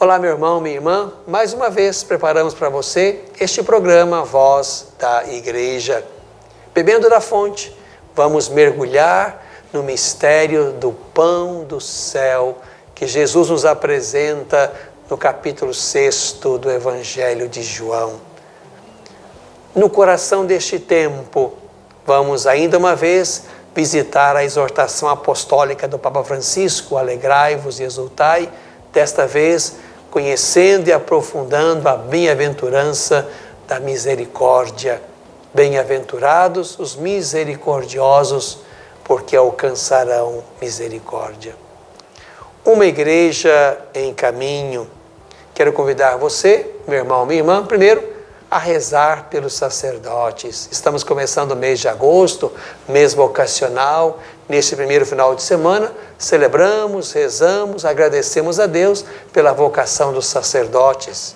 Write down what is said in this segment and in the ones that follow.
Olá, meu irmão, minha irmã. Mais uma vez preparamos para você este programa Voz da Igreja. Bebendo da fonte, vamos mergulhar no mistério do pão do céu que Jesus nos apresenta no capítulo 6 do Evangelho de João. No coração deste tempo, vamos ainda uma vez visitar a exortação apostólica do Papa Francisco, alegrai-vos e exultai, desta vez conhecendo e aprofundando a bem-aventurança da misericórdia. Bem-aventurados os misericordiosos, porque alcançarão misericórdia. Uma igreja em caminho. Quero convidar você, meu irmão, minha irmã, primeiro, a rezar pelos sacerdotes. Estamos começando o mês de agosto, mês vocacional. Neste primeiro final de semana, celebramos, rezamos, agradecemos a Deus pela vocação dos sacerdotes.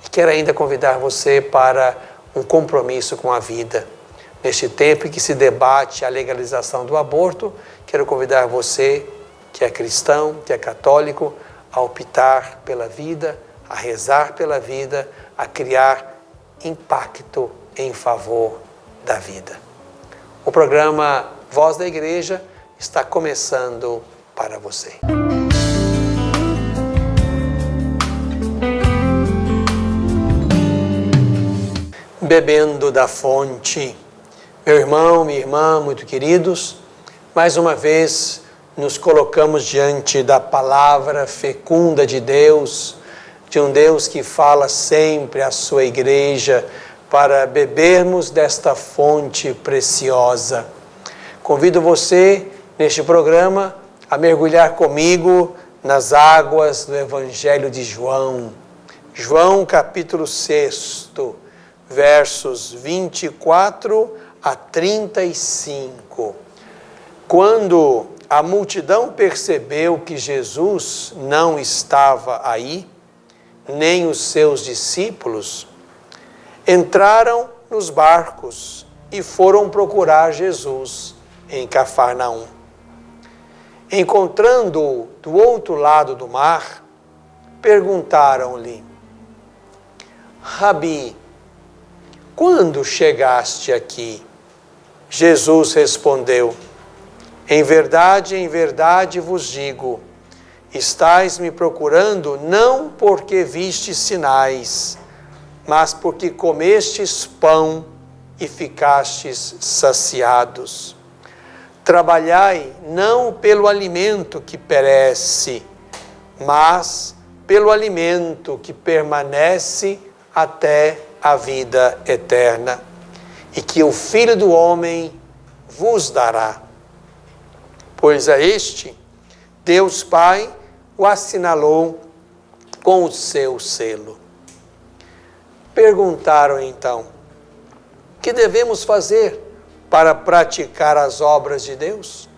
E quero ainda convidar você para um compromisso com a vida. Neste tempo em que se debate a legalização do aborto, quero convidar você, que é cristão, que é católico, a optar pela vida, a rezar pela vida, a criar impacto em favor da vida. O programa Voz da Igreja está começando para você. Bebendo da fonte. Meu irmão, minha irmã, muito queridos, mais uma vez nos colocamos diante da palavra fecunda de Deus, de um Deus que fala sempre à sua igreja para bebermos desta fonte preciosa. Convido você, neste programa, a mergulhar comigo nas águas do Evangelho de João. João capítulo 6, versos 24 a 35. Quando a multidão percebeu que Jesus não estava aí, nem os seus discípulos, entraram nos barcos e foram procurar Jesus em Cafarnaum. Encontrando-o do outro lado do mar, perguntaram-lhe: Rabi, quando chegaste aqui? Jesus respondeu: em verdade vos digo, estais me procurando não porque vistes sinais, mas porque comestes pão e ficastes saciados. Trabalhai não pelo alimento que perece, mas pelo alimento que permanece até a vida eterna, e que o Filho do Homem vos dará. Pois a este, Deus Pai o assinalou com o seu selo. Perguntaram então: que devemos fazer para praticar as obras de Deus?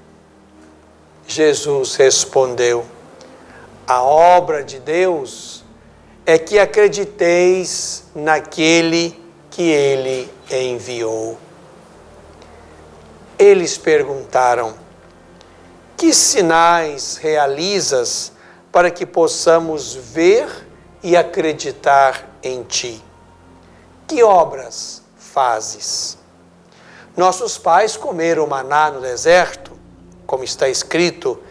Jesus respondeu: a obra de Deus é que acrediteis naquele que Ele enviou. Eles perguntaram: que sinais realizas para que possamos ver e acreditar em Ti? Que obras fazes? Nossos pais comeram maná no deserto, como está escrito,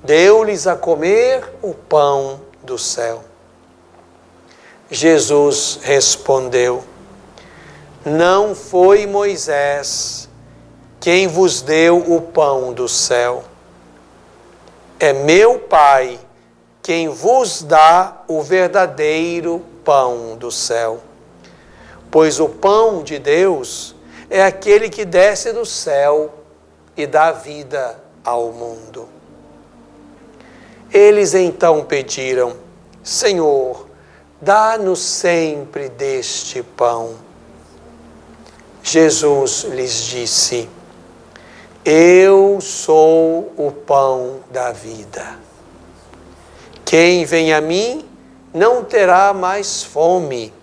deu-lhes a comer o pão do céu. Jesus respondeu: não foi Moisés quem vos deu o pão do céu. É meu Pai quem vos dá o verdadeiro pão do céu. Pois o pão de Deus é aquele que desce do céu e dá vida ao mundo. Eles então pediram: Senhor, dá-nos sempre deste pão. Jesus lhes disse: eu sou o pão da vida. Quem vem a mim não terá mais fome,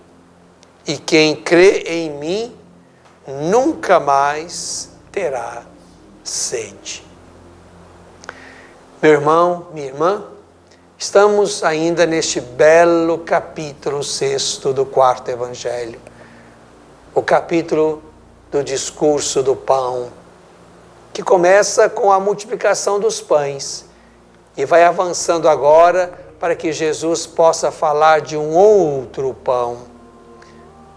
e quem crê em mim nunca mais terá sede. Meu irmão, minha irmã, Estamos ainda neste belo capítulo 6 do quarto Evangelho, o capítulo do discurso do pão, que começa com a multiplicação dos pães e vai avançando agora para que Jesus possa falar de um outro pão,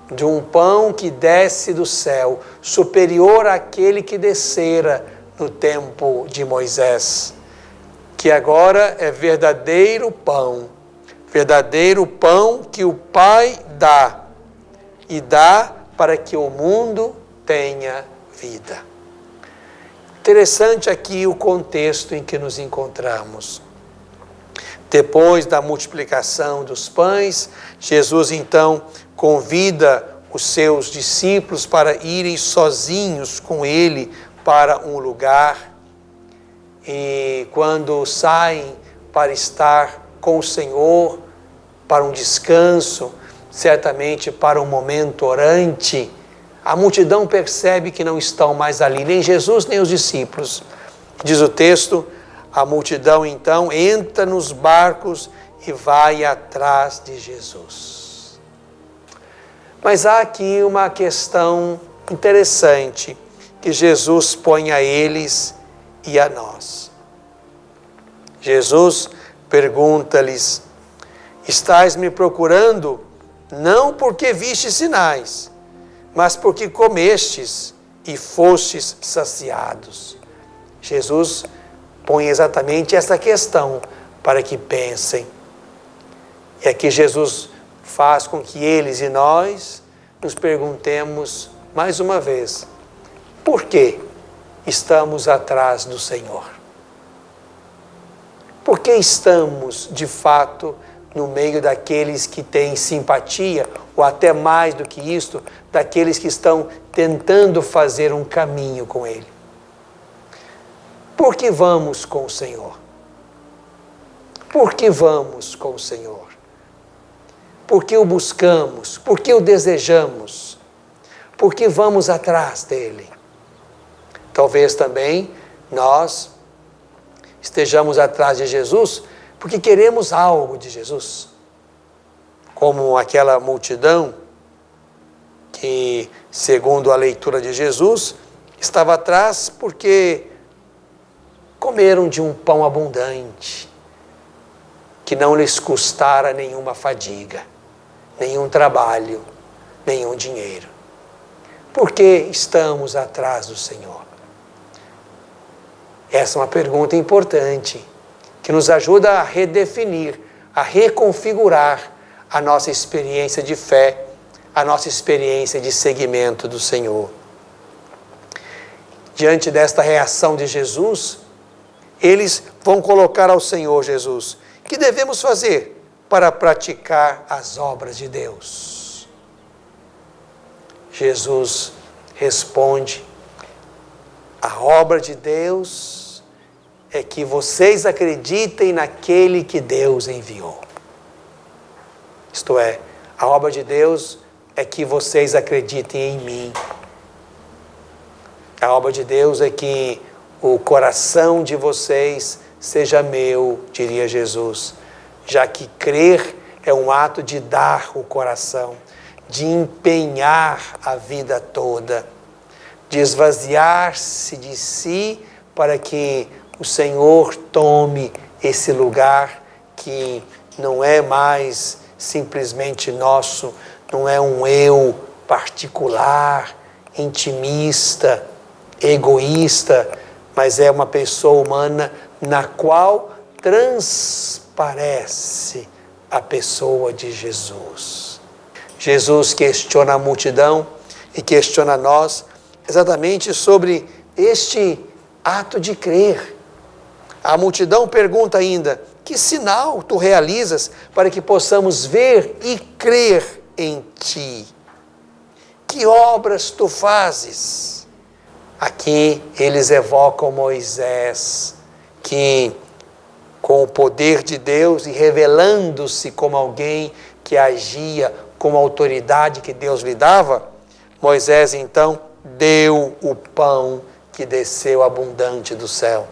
de um pão que desce do céu, superior àquele que descera no tempo de Moisés, que agora é verdadeiro pão que o Pai dá, e dá para que o mundo tenha vida. Interessante aqui o contexto em que nos encontramos. Depois da multiplicação dos pães, Jesus então convida os seus discípulos para irem sozinhos com ele para um lugar. E quando saem para estar com o Senhor, para um descanso, certamente para um momento orante, a multidão percebe que não estão mais ali, nem Jesus nem os discípulos. Diz o texto, a multidão então entra nos barcos e vai atrás de Jesus. Mas há aqui uma questão interessante que Jesus põe a eles e a nós. Jesus pergunta-lhes: estais me procurando não porque vistes sinais, mas porque comestes e fostes saciados. Jesus põe exatamente essa questão para que pensem. E aqui Jesus faz com que eles e nós nos perguntemos mais uma vez: por que estamos atrás do Senhor? Por que estamos, de fato, no meio daqueles que têm simpatia, ou até mais do que isto, daqueles que estão tentando fazer um caminho com Ele? Por que vamos com o Senhor? Por que vamos com o Senhor? Por que o buscamos? Por que o desejamos? Por que vamos atrás dele? Talvez também nós estejamos atrás de Jesus porque queremos algo de Jesus. Como aquela multidão que, segundo a leitura de Jesus, estava atrás porque comeram de um pão abundante, que não lhes custara nenhuma fadiga, nenhum trabalho, nenhum dinheiro. Por que estamos atrás do Senhor? Essa é uma pergunta importante, que nos ajuda a redefinir, a reconfigurar a nossa experiência de fé, a nossa experiência de seguimento do Senhor. Diante desta reação de Jesus, eles vão colocar ao Senhor Jesus: o que devemos fazer para praticar as obras de Deus? Jesus responde: a obra de Deus é que vocês acreditem naquele que Deus enviou. Isto é, a obra de Deus é que vocês acreditem em mim. A obra de Deus é que o coração de vocês seja meu, diria Jesus, já que crer é um ato de dar o coração, de empenhar a vida toda, de esvaziar-se de si para que o Senhor tome esse lugar que não é mais simplesmente nosso, não é um eu particular, intimista, egoísta, mas é uma pessoa humana na qual transparece a pessoa de Jesus. Jesus questiona a multidão e questiona nós exatamente sobre este ato de crer. A multidão pergunta ainda: que sinal tu realizas para que possamos ver e crer em ti? Que obras tu fazes? Aqui eles evocam Moisés, que com o poder de Deus e revelando-se como alguém que agia com a autoridade que Deus lhe dava, Moisés então deu o pão que desceu abundante do céu.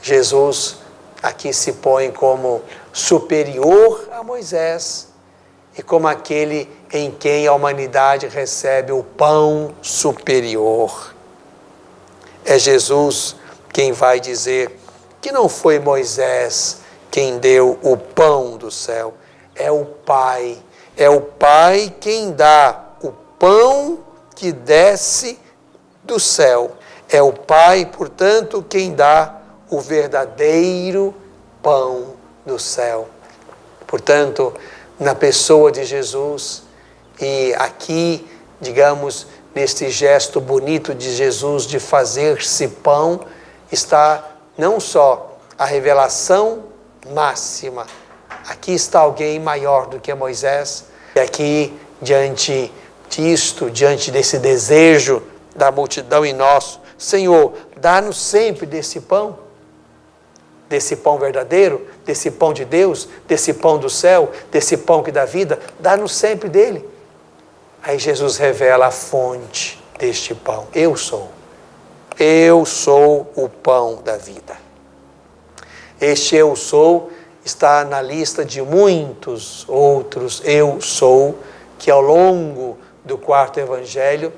Jesus aqui se põe como superior a Moisés e como aquele em quem a humanidade recebe o pão superior. É Jesus quem vai dizer que não foi Moisés quem deu o pão do céu, é o Pai. É o Pai quem dá o pão que desce do céu. É o Pai, portanto, quem dá o verdadeiro pão do céu. Portanto, na pessoa de Jesus, e aqui, digamos, neste gesto bonito de Jesus de fazer-se pão, está não só a revelação máxima. Aqui está alguém maior do que Moisés, e aqui, diante disto, diante desse desejo da multidão em nós, Senhor, dá-nos sempre desse pão verdadeiro, desse pão de Deus, desse pão do céu, desse pão que dá vida, dá-nos sempre dele. Aí Jesus revela a fonte deste pão. Eu sou o pão da vida. Este eu sou está na lista de muitos outros eu sou que ao longo do quarto evangelho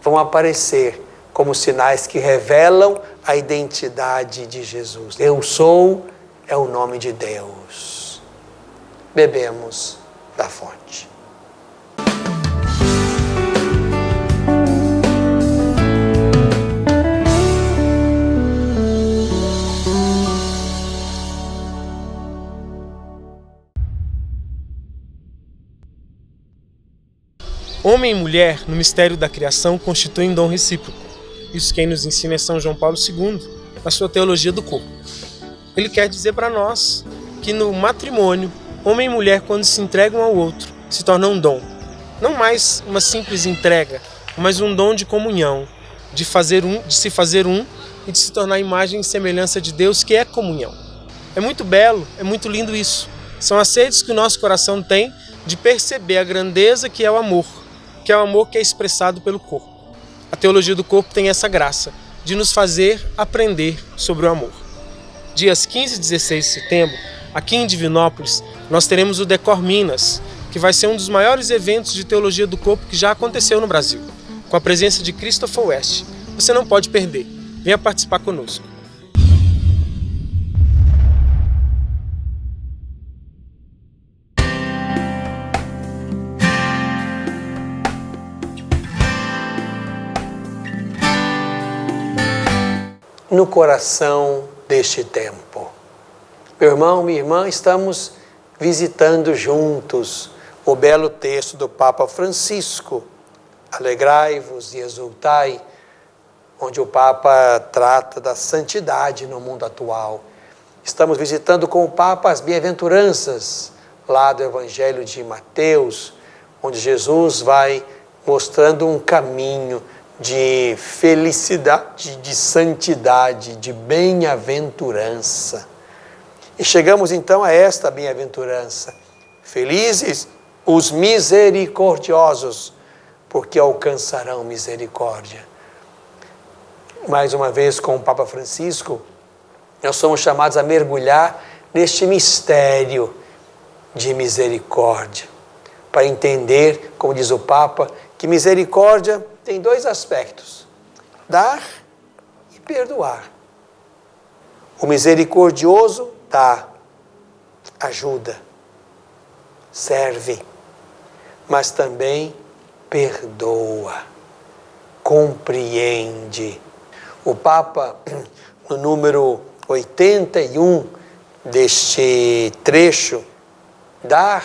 vão aparecer como sinais que revelam a identidade de Jesus. Eu sou é o nome de Deus. Bebemos da fonte. Homem e mulher, no mistério da criação, constituem um dom recíproco. Isso quem nos ensina é São João Paulo II, na sua teologia do corpo. Ele quer dizer para nós que no matrimônio, homem e mulher, quando se entregam ao outro, se tornam um dom. Não mais uma simples entrega, mas um dom de comunhão, de se fazer um e de se tornar imagem e semelhança de Deus, que é comunhão. É muito belo, é muito lindo isso. São as sedes que o nosso coração tem de perceber a grandeza que é o amor que é expressado pelo corpo. A teologia do corpo tem essa graça de nos fazer aprender sobre o amor. Dias 15 e 16 de setembro, aqui em Divinópolis, nós teremos o Decor Minas, que vai ser um dos maiores eventos de teologia do corpo que já aconteceu no Brasil, com a presença de Christopher West. Você não pode perder. Venha participar conosco. No coração deste tempo. Meu irmão, minha irmã, estamos visitando juntos o belo texto do Papa Francisco, Alegrai-vos e exultai, onde o Papa trata da santidade no mundo atual. Estamos visitando com o Papa as bem-aventuranças, lá do Evangelho de Mateus, onde Jesus vai mostrando um caminho de felicidade, de santidade, de bem-aventurança. E chegamos então a esta bem-aventurança. Felizes os misericordiosos, porque alcançarão misericórdia. Mais uma vez, com o Papa Francisco, nós somos chamados a mergulhar neste mistério de misericórdia, para entender, como diz o Papa, que misericórdia tem dois aspectos: dar e perdoar. O misericordioso dá, ajuda, serve, mas também perdoa, compreende. O Papa, no número 81 deste trecho, dar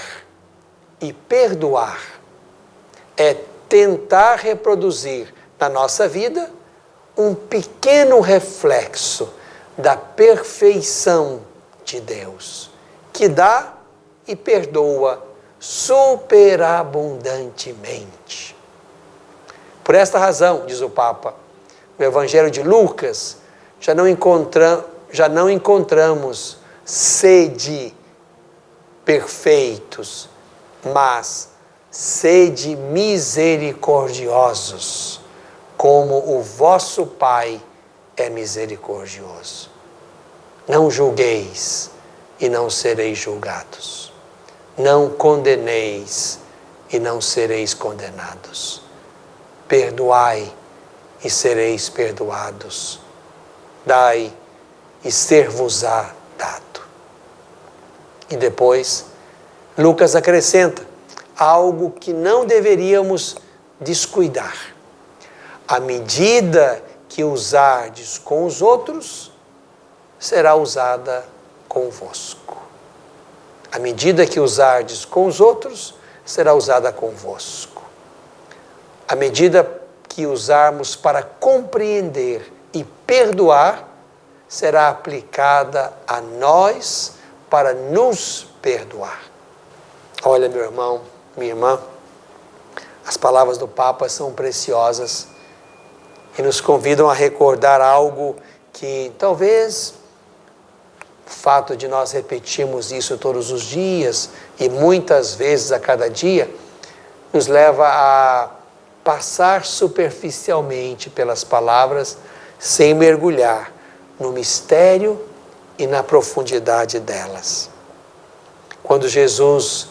e perdoar é tentar reproduzir na nossa vida um pequeno reflexo da perfeição de Deus, que dá e perdoa superabundantemente. Por esta razão, diz o Papa, no Evangelho de Lucas, já não encontramos sede perfeitos, mas sede misericordiosos, como o vosso Pai é misericordioso. Não julgueis e não sereis julgados. Não condeneis e não sereis condenados. Perdoai e sereis perdoados. Dai e ser-vos-á dado. E depois, Lucas acrescenta algo que não deveríamos descuidar. A medida que usardes com os outros, será usada convosco. A medida que usardes com os outros, será usada convosco. A medida que usarmos para compreender e perdoar, será aplicada a nós para nos perdoar. Olha, meu irmão, minha irmã, as palavras do Papa são preciosas e nos convidam a recordar algo que talvez o fato de nós repetirmos isso todos os dias e muitas vezes a cada dia, nos leva a passar superficialmente pelas palavras sem mergulhar no mistério e na profundidade delas. Quando Jesus,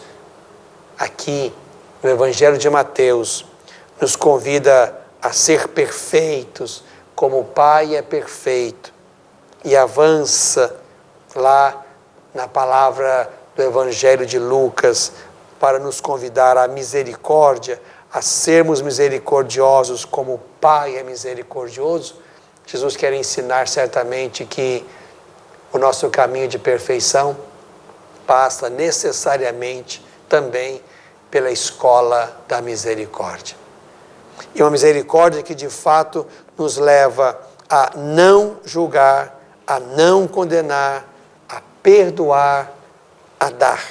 aqui no Evangelho de Mateus, nos convida a ser perfeitos, como o Pai é perfeito, e avança lá na palavra do Evangelho de Lucas para nos convidar à misericórdia, a sermos misericordiosos como o Pai é misericordioso. Jesus quer ensinar certamente que o nosso caminho de perfeição passa necessariamente também pela escola da misericórdia. E uma misericórdia que de fato nos leva a não julgar, a não condenar, a perdoar, a dar,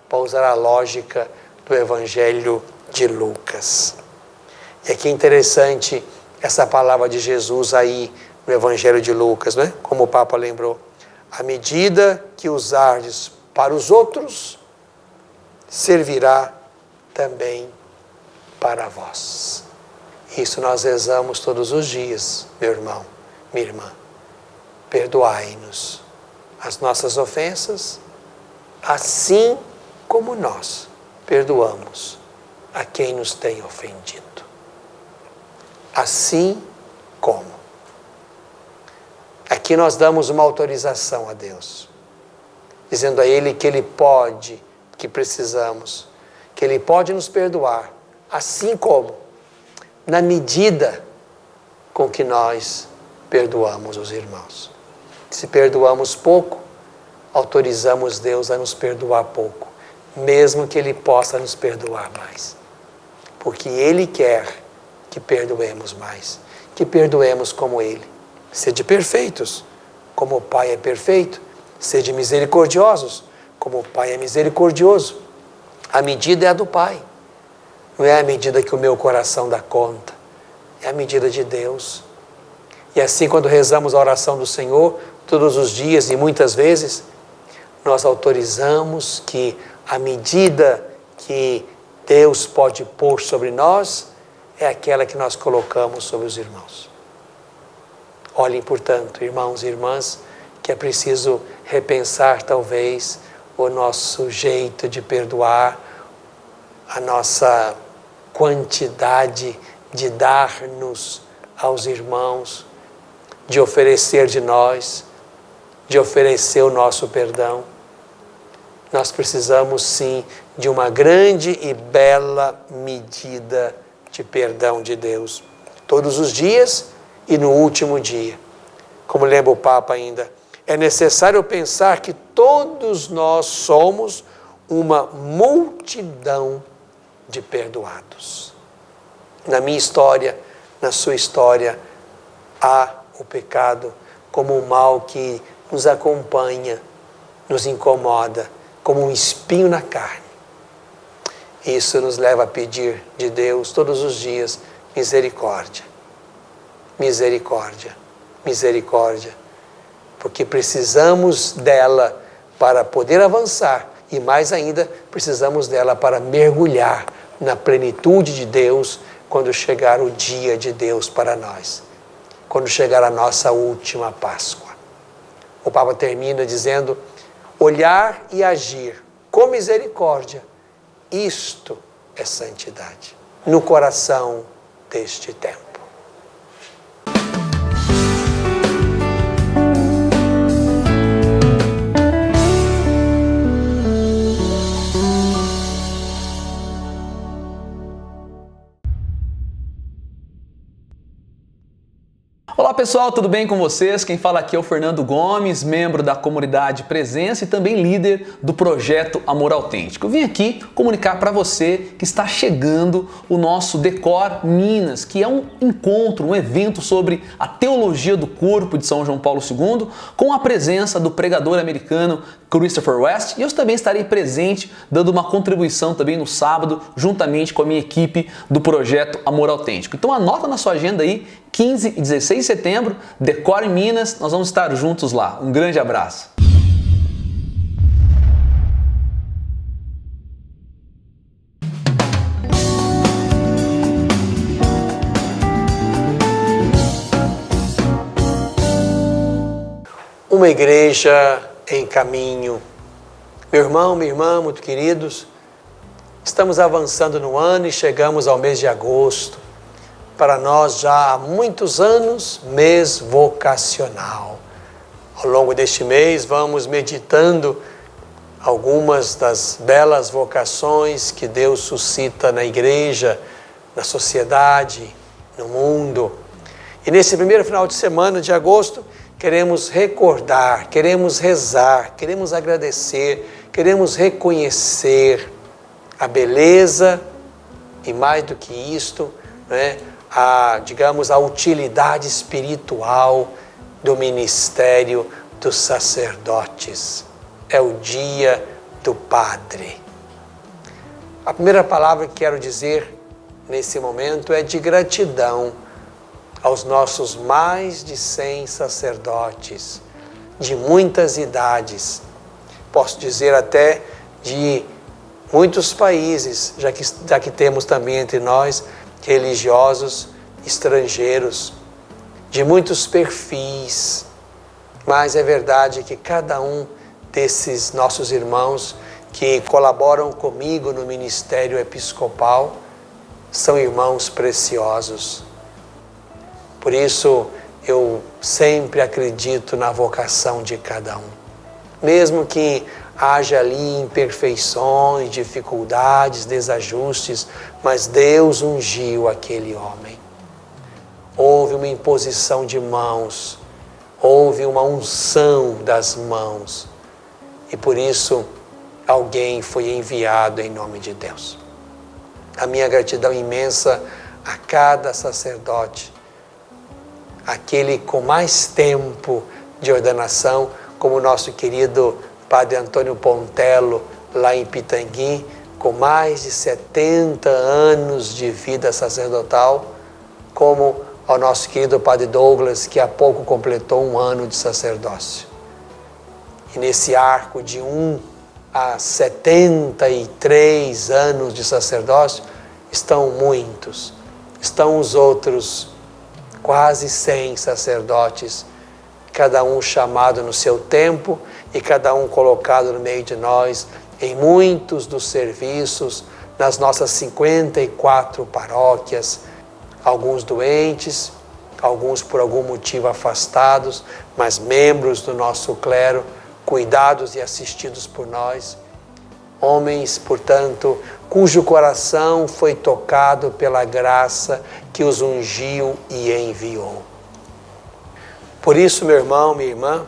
para usar a lógica do Evangelho de Lucas. E aqui é interessante essa palavra de Jesus aí no Evangelho de Lucas, né? Como o Papa lembrou. À medida que usardes para os outros, servirá também para vós. Isso nós rezamos todos os dias, meu irmão, minha irmã. Perdoai-nos as nossas ofensas, assim como nós perdoamos a quem nos tem ofendido. Assim como. Aqui nós damos uma autorização a Deus, dizendo a Ele que Ele pode, que precisamos, que Ele pode nos perdoar, assim como, na medida com que nós perdoamos os irmãos. Se perdoamos pouco, autorizamos Deus a nos perdoar pouco, mesmo que Ele possa nos perdoar mais. Porque Ele quer que perdoemos mais, que perdoemos como Ele. Sede perfeitos, como o Pai é perfeito. Sede misericordiosos, como o Pai é misericordioso. A medida é a do Pai. Não é a medida que o meu coração dá conta. É a medida de Deus. E assim, quando rezamos a oração do Senhor, todos os dias e muitas vezes, nós autorizamos que a medida que Deus pode pôr sobre nós é aquela que nós colocamos sobre os irmãos. Olhem, portanto, irmãos e irmãs, que é preciso repensar, talvez, o nosso jeito de perdoar, a nossa quantidade de dar-nos aos irmãos, de oferecer de nós, de oferecer o nosso perdão. Nós precisamos, sim, de uma grande e bela medida de perdão de Deus, todos os dias e no último dia. Como lembra o Papa ainda, é necessário pensar que todos nós somos uma multidão de perdoados. Na minha história, na sua história, há o pecado como um mal que nos acompanha, nos incomoda, como um espinho na carne. Isso nos leva a pedir de Deus todos os dias misericórdia, misericórdia, misericórdia, porque precisamos dela para poder avançar e mais ainda precisamos dela para mergulhar na plenitude de Deus quando chegar o dia de Deus para nós, quando chegar a nossa última Páscoa. O Papa termina dizendo: olhar e agir com misericórdia, isto é santidade, no coração deste tempo. Olá pessoal, tudo bem com vocês? Quem fala aqui é o Fernando Gomes, membro da comunidade Presença e também líder do projeto Amor Autêntico. Eu vim aqui comunicar para você que está chegando o nosso Decor Minas, que é um encontro, um evento sobre a teologia do corpo de São João Paulo II, com a presença do pregador americano Christopher West, e eu também estarei presente dando uma contribuição também no sábado, juntamente com a minha equipe do projeto Amor Autêntico. Então anota na sua agenda aí, 15 e 16 de setembro, Decor Minas, nós vamos estar juntos lá. Um grande abraço. Uma igreja em caminho. Meu irmão, minha irmã, muito queridos, estamos avançando no ano e chegamos ao mês de agosto. Para nós já há muitos anos, mês vocacional. Ao longo deste mês vamos meditando algumas das belas vocações que Deus suscita na igreja, na sociedade, no mundo. E nesse primeiro final de semana de agosto, queremos recordar, queremos rezar, queremos agradecer, queremos reconhecer a beleza e, mais do que isto, a utilidade espiritual do ministério dos sacerdotes. É o dia do Padre. A primeira palavra que quero dizer nesse momento é de gratidão aos nossos mais de 100 sacerdotes, de muitas idades, posso dizer até de muitos países, já que temos também entre nós religiosos estrangeiros, de muitos perfis, mas é verdade que cada um desses nossos irmãos que colaboram comigo no ministério episcopal são irmãos preciosos. Por isso, eu sempre acredito na vocação de cada um. Mesmo que haja ali imperfeições, dificuldades, desajustes, mas Deus ungiu aquele homem. Houve uma imposição de mãos, houve uma unção das mãos. E por isso, alguém foi enviado em nome de Deus. A minha gratidão imensa a cada sacerdote, aquele com mais tempo de ordenação, como o nosso querido Padre Antônio Pontello, lá em Pitangui, com mais de 70 anos de vida sacerdotal, como ao nosso querido Padre Douglas, que há pouco completou 1 ano de sacerdócio. E nesse arco de 1 a 73 anos de sacerdócio, estão muitos, estão os outros quase 100 sacerdotes, cada um chamado no seu tempo e cada um colocado no meio de nós em muitos dos serviços, nas nossas 54 paróquias, alguns doentes, alguns por algum motivo afastados, mas membros do nosso clero, cuidados e assistidos por nós. Homens, portanto, cujo coração foi tocado pela graça que os ungiu e enviou. Por isso, meu irmão, minha irmã,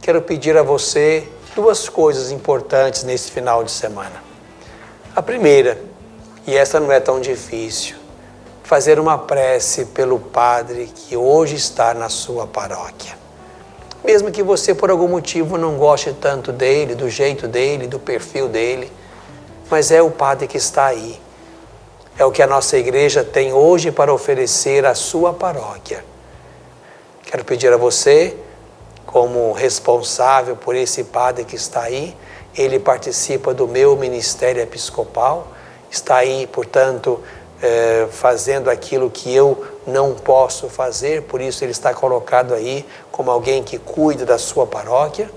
quero pedir a você 2 coisas importantes nesse final de semana. A primeira, e essa não é tão difícil, fazer uma prece pelo padre que hoje está na sua paróquia. Mesmo que você, por algum motivo, não goste tanto dele, do jeito dele, do perfil dele, mas é o padre que está aí. É o que a nossa igreja tem hoje para oferecer à sua paróquia. Quero pedir a você, como responsável por esse padre que está aí, ele participa do meu ministério episcopal, está aí, portanto, fazendo aquilo que eu não posso fazer, por isso ele está colocado aí como alguém que cuida da sua paróquia.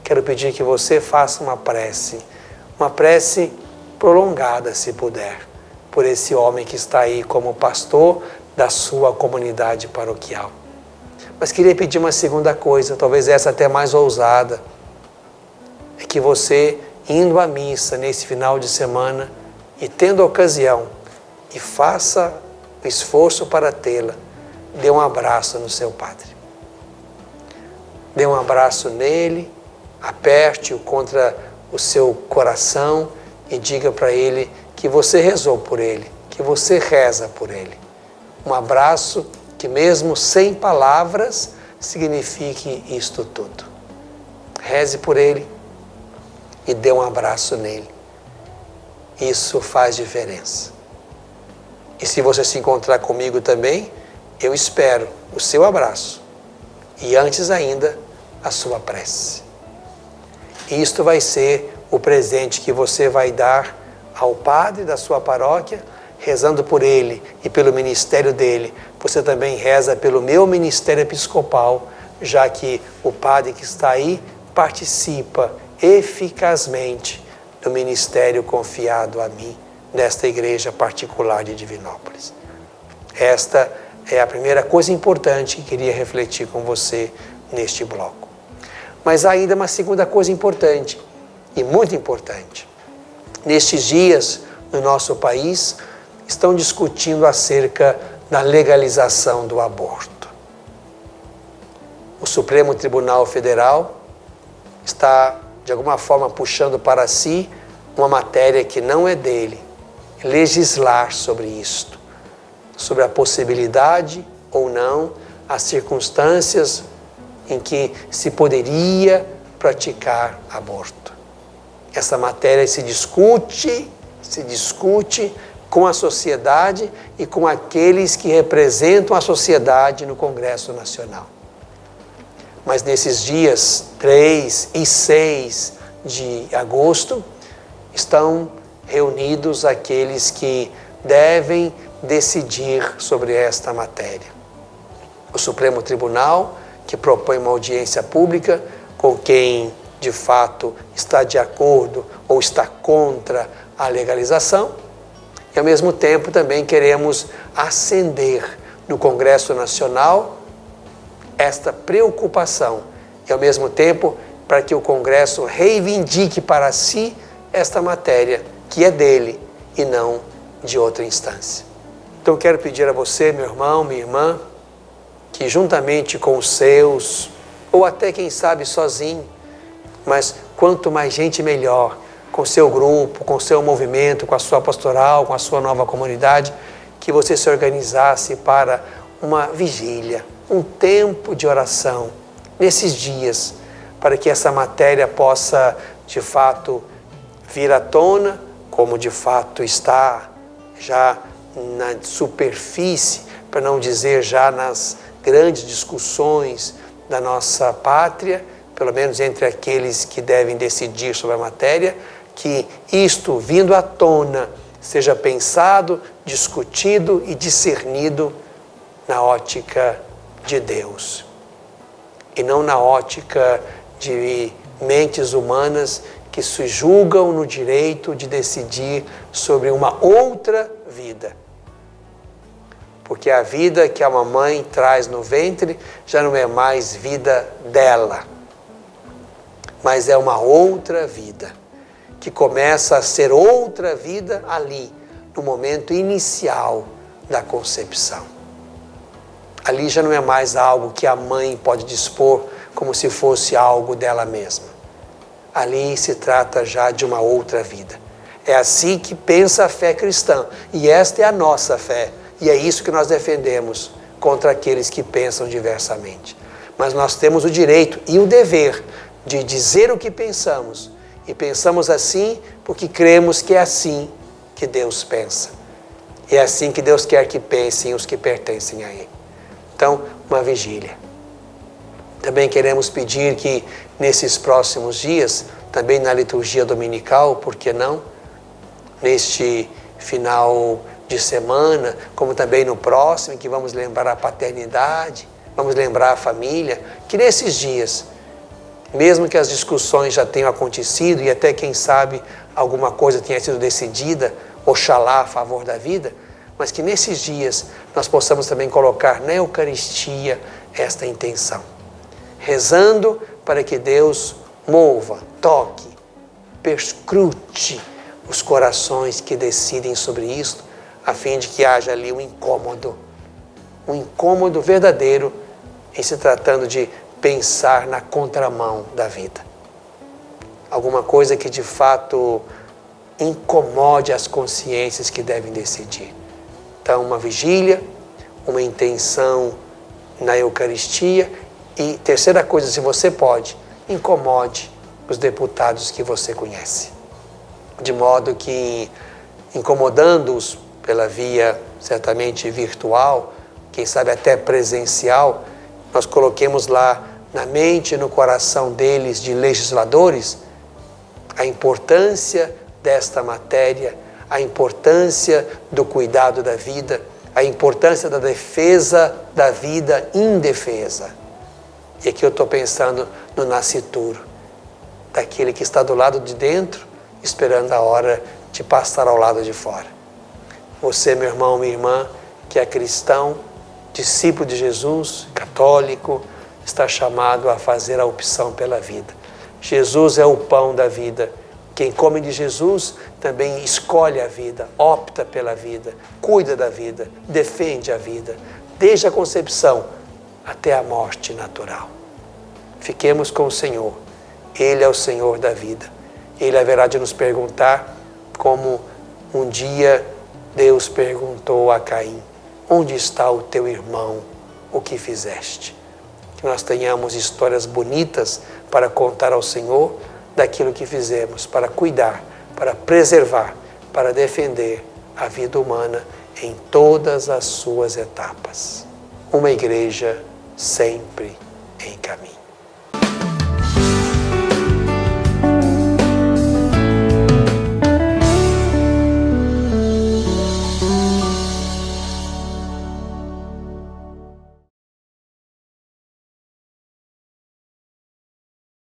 Quero pedir que você faça uma prece prolongada, se puder, por esse homem que está aí como pastor da sua comunidade paroquial. Mas queria pedir uma segunda coisa, talvez essa até mais ousada, é que você, indo à missa nesse final de semana e tendo ocasião, e faça o esforço para tê-la, dê um abraço no seu padre. Dê um abraço nele, aperte-o contra o seu coração e diga para ele que você rezou por ele, que você reza por ele. Um abraço que mesmo sem palavras signifique isto tudo. Reze por ele e dê um abraço nele. Isso faz diferença. E se você se encontrar comigo também, eu espero o seu abraço e antes ainda a sua prece. Isto vai ser o presente que você vai dar ao padre da sua paróquia, rezando por ele e pelo ministério dele. Você também reza pelo meu ministério episcopal, já que o padre que está aí participa eficazmente do ministério confiado a mim, nesta igreja particular de Divinópolis. Esta é a primeira coisa importante que queria refletir com você neste bloco. Mas há ainda uma segunda coisa importante, e muito importante. Nestes dias, no nosso país, estão discutindo acerca da legalização do aborto. O Supremo Tribunal Federal está, de alguma forma, puxando para si uma matéria que não é dele, legislar sobre isto, sobre a possibilidade ou não, as circunstâncias em que se poderia praticar aborto. Essa matéria se discute com a sociedade e com aqueles que representam a sociedade no Congresso Nacional. Mas nesses dias 3 e 6 de agosto, estão reunidos aqueles que devem decidir sobre esta matéria. O Supremo Tribunal, que propõe uma audiência pública com quem, de fato, está de acordo ou está contra a legalização. E, ao mesmo tempo, também queremos acender no Congresso Nacional esta preocupação. E, ao mesmo tempo, para que o Congresso reivindique para si esta matéria, que é dele e não de outra instância. Então, quero pedir a você, meu irmão, minha irmã, que juntamente com os seus, ou até quem sabe sozinho, mas quanto mais gente melhor, com seu grupo, com seu movimento, com a sua pastoral, com a sua nova comunidade, que você se organizasse para uma vigília, um tempo de oração, nesses dias, para que essa matéria possa, de fato, vir à tona, como de fato está já na superfície, para não dizer já nas grandes discussões da nossa pátria, pelo menos entre aqueles que devem decidir sobre a matéria, que isto, vindo à tona, seja pensado, discutido e discernido na ótica de Deus, e não na ótica de mentes humanas que se julgam no direito de decidir sobre uma outra vida. Porque a vida que a mamãe traz no ventre já não é mais vida dela, mas é uma outra vida, que começa a ser outra vida ali, no momento inicial da concepção. Ali já não é mais algo que a mãe pode dispor como se fosse algo dela mesma. Ali se trata já de uma outra vida. É assim que pensa a fé cristã, e esta é a nossa fé, e é isso que nós defendemos contra aqueles que pensam diversamente. Mas nós temos o direito e o dever de dizer o que pensamos, e pensamos assim porque cremos que é assim que Deus pensa. E é assim que Deus quer que pensem os que pertencem a Ele. Então, uma vigília. Também queremos pedir que nesses próximos dias, também na liturgia dominical, por que não? Neste final de semana, como também no próximo, em que vamos lembrar a paternidade, vamos lembrar a família, que nesses dias, mesmo que as discussões já tenham acontecido e até, quem sabe, alguma coisa tenha sido decidida, oxalá a favor da vida, mas que nesses dias nós possamos também colocar na Eucaristia esta intenção, rezando para que Deus mova, toque, perscrute os corações que decidem sobre isto, a fim de que haja ali um incômodo verdadeiro em se tratando de pensar na contramão da vida. Alguma coisa que de fato incomode as consciências que devem decidir. Então, uma vigília, uma intenção na Eucaristia e, terceira coisa, se você pode, incomode os deputados que você conhece. De modo que, incomodando-os pela via certamente virtual, quem sabe até presencial, nós coloquemos lá na mente e no coração deles, de legisladores, a importância desta matéria, a importância do cuidado da vida, a importância da defesa da vida indefesa. E aqui eu estou pensando no nascituro, daquele que está do lado de dentro, esperando a hora de passar ao lado de fora. Você, meu irmão, minha irmã, que é cristão, discípulo de Jesus, católico, está chamado a fazer a opção pela vida. Jesus é o pão da vida. Quem come de Jesus também escolhe a vida, opta pela vida, cuida da vida, defende a vida, desde a concepção até a morte natural. Fiquemos com o Senhor. Ele é o Senhor da vida. Ele haverá de nos perguntar, como um dia Deus perguntou a Caim: onde está o teu irmão? O que fizeste? Que nós tenhamos histórias bonitas para contar ao Senhor daquilo que fizemos, para cuidar, para preservar, para defender a vida humana em todas as suas etapas. Uma igreja sempre em caminho.